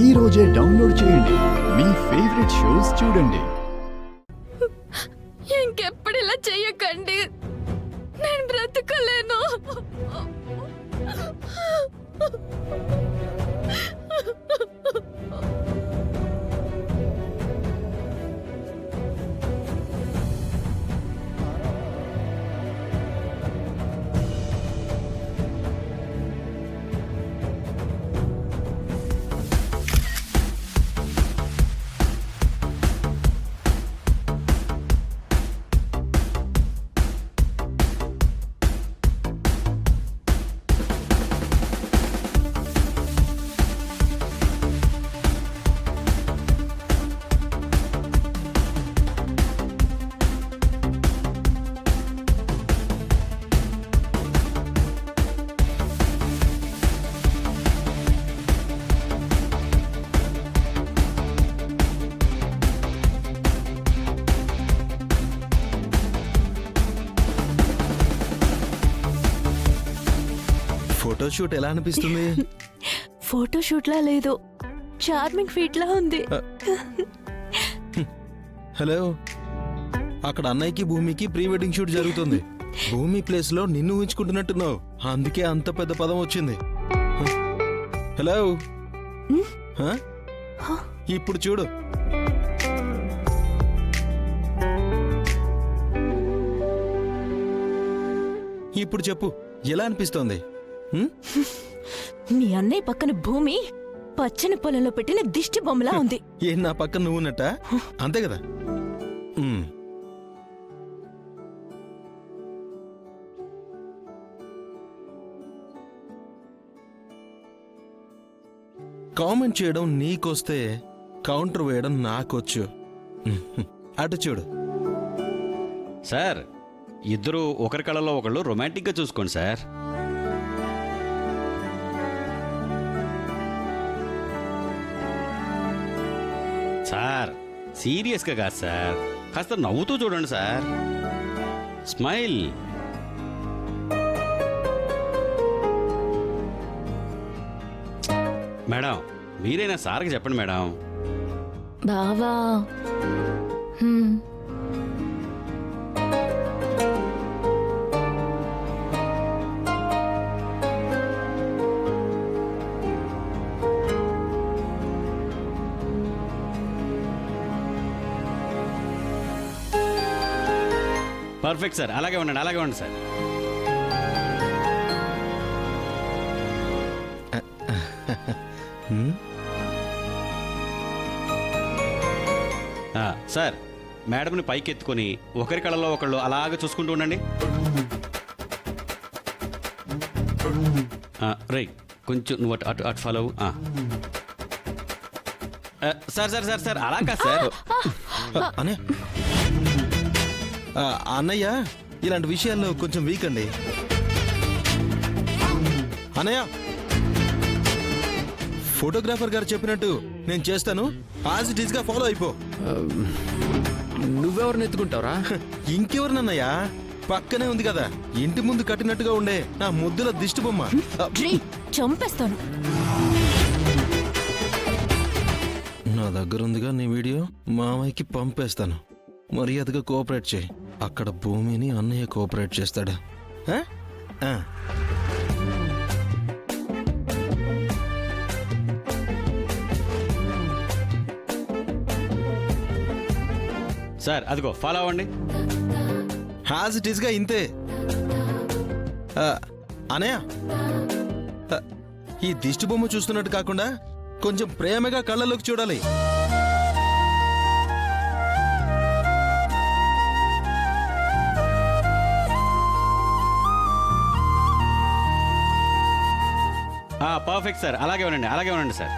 ఈ రోజే డౌన్లోడ్ చేయండి. మీ ఫేవరెట్ షోస్ చూడండి. ఇంకెప్పుడు ఇలా చెయ్యకండి, నేను బ్రతకలేను. ఫోటోషూట్ ఎలా అనిపిస్తుంది? ఫోటోషూట్ లా లేదు, చార్మింగ్ ఫీట్ లా ఉంది. హలో, అక్కడ అన్నయ్యకి భూమికి ప్రీ వెడ్డింగ్ షూట్ జరుగుతుంది. భూమి ప్లేస్ లో నిన్ను ఊహించుకుంటున్నట్టున్నావు, అందుకే అంత పెద్ద పదం వచ్చింది. హలో, ఇప్పుడు చూడు. ఇప్పుడు చెప్పు, ఎలా అనిపిస్తోంది? మీ అన్నయ్య పక్కన భూమి పచ్చని పొలంలో పెట్టిన దిష్టి బొమ్మలా ఉంది. ఏం నా పక్కన నువ్వు ఉన్నట్ట? అంతే కదా. కామెంట్ చేయడం నీకొస్తే కౌంటర్ వేయడం నాకొచ్చు. అటు చూడు. సార్, ఇద్దరు ఒకరి కళలో ఒకళ్ళు రొమాంటిక్గా చూసుకోండి సార్. సార్, సీరియస్గా కాదు సార్, కాస్త నవ్వుతూ చూడండి సార్. స్మైల్. మేడం, మీరైనా సార్కి చెప్పండి మేడం. బావా, పర్ఫెక్ట్ సార్, అలాగే ఉండండి, అలాగే ఉండండి సార్. సార్, మేడంని పైకి ఎత్తుకొని ఒకరి కళలో ఒకళ్ళు అలాగే చూసుకుంటూ ఉండండి. రైట్, కొంచెం నువ్వు అటు అటు follow. Sir sir sir sir అలా కాదు సార్. అన్నయ్య ఇలాంటి విషయాల్లో కొంచెం వీక్ అండి. అన్నయ్య, ఫోటోగ్రాఫర్ గారు చెప్పినట్టు నేను చేస్తాను, యాజ్ ఇట్ ఈస్ గా ఫాలో అయిపో. నువ్వెవరిని ఎత్తుకుంటావురా? ఇంకెవరినన్నయ్యా, పక్కనే ఉంది కదా ఇంటి ముందు కట్టినట్టుగా ఉండే నా ముద్దుల దిష్టి బొమ్మ. చంపేస్తాను. నా దగ్గర ఉందిగా నీ వీడియో, మామయ్యకి పంపేస్తాను. మర్యాదగా కోఆపరేట్ చేయి. అక్కడ భూమిని అన్నయ్య కోఆపరేట్ చేస్తాడా? సార్, అదిగో ఫాలో అవ్వండి. హ్యాజ్ ఇట్ ఈస్ గా ఇంతే. అనయ్య, ఈ దిష్టి బొమ్మ చూస్తున్నట్టు కాకుండా కొంచెం ప్రేమగా కళ్ళలోకి చూడాలి. పర్ఫెక్ట్ సార్, అలాగే ఉండండి, అలాగే ఉండండి సార్.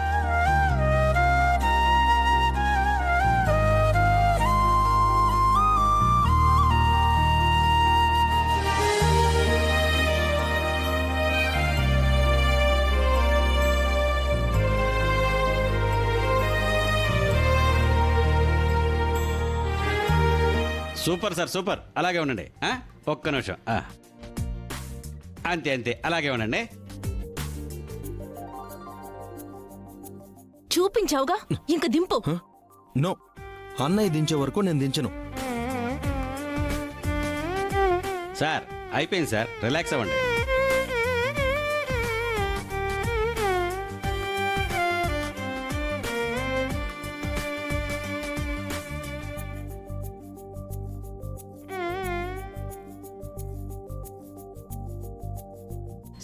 Super sir, super. అలాగే ఉండండి. ఒక్క నిమిషం. అంతే అంతే, అలాగే ఉండండి. చూపించావుగా ఇంక దింపు. నో, అన్నయ్య దించే వరకు నేను దించను. సార్ అయిపోయింది సార్, రిలాక్స్ అవ్వండి.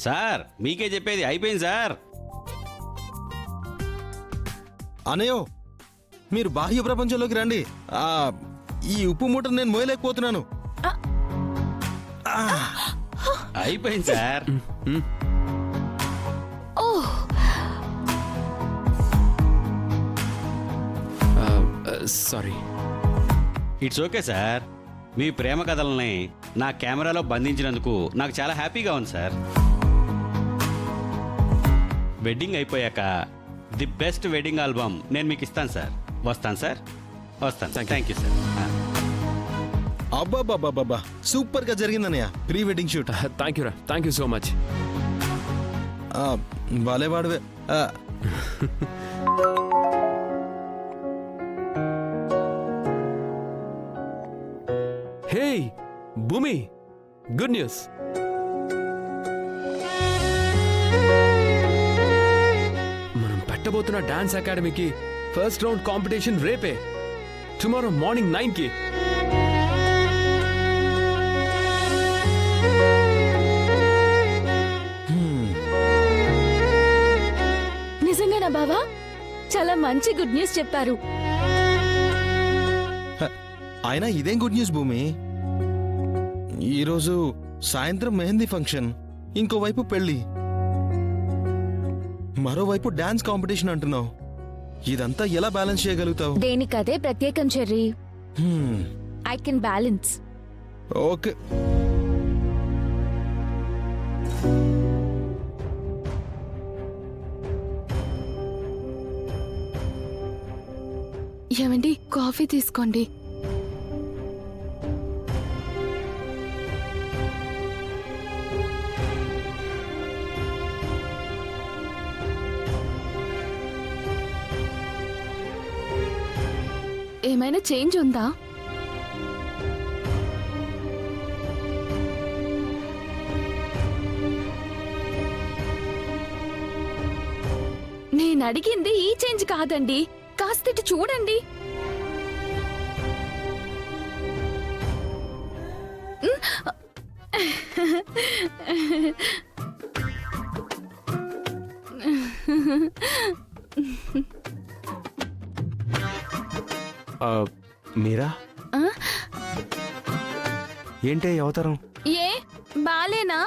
సార్ మీకే చెప్పేది, అయిపోయింది సార్. అనయో, మీరు బాహ్య ప్రపంచంలోకి రండి. ఈ ఉప్పు మూటను నేను మోయలేకపోతున్నాను. అయిపోయింది sir. Oh, sorry. It's okay sir. మీ ప్రేమ కథలని నా కెమెరాలో బంధించినందుకు నాకు చాలా హ్యాపీగా ఉంది సార్. వెడ్డింగ్ అయిపోయాక ది బెస్ట్ వెడ్డింగ్ ఆల్బమ్ నేను మీకు ఇస్తాను సార్. వస్తాను సార్, వస్తాను. Thank you sir. అబ్బాబ్బాబ్బా, సూపర్ గా జరిగిందన్నయ్య pre wedding shoot. Thank you రా, థ్యాంక్ యూ సో మచ్. భలే వాడివే. Hey Bhumi, good news. మనం పెట్టబోతున్న డాన్స్ అకాడమీకి ఫస్ట్ రౌండ్ కాంపిటీషన్ రేపే, టుమారో మార్నింగ్ 9కి. నిజంగానా బావా? చాలా మంచి గుడ్ న్యూస్ చెప్పారు. అయినా ఇదేం గుడ్ న్యూస్ భూమి. ఈరోజు సాయంత్రం మెహందీ ఫంక్షన్, ఇంకోవైపు పెళ్లి, మరోవైపు డాన్స్ కాంపిటీషన్ అంటున్నావు. ఇదంతా ఎలా బ్యాలెన్స్ చేయగలుగుతావు? దేనికదే ప్రత్యేకం cherry. I can balance. Okay. ఏమండి, కాఫీ తీసుకోండి. ఏమైనా చేంజ్ ఉందా? నేను అడిగింది ఈ చేంజ్ కాదండి, కాస్త చూడండి. మీరా, ఏంటి అవతారం? ఏ బాలేనా?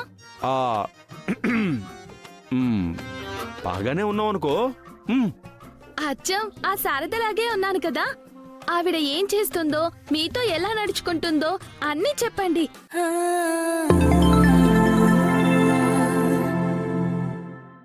బాగానే ఉన్నావు అనుకో. అచ్చం ఆ శారదలాగే ఉన్నాను కదా. ఆవిడ ఏం చేస్తుందో, మీతో ఎలా నడుచుకుంటుందో అన్నీ చెప్పండి.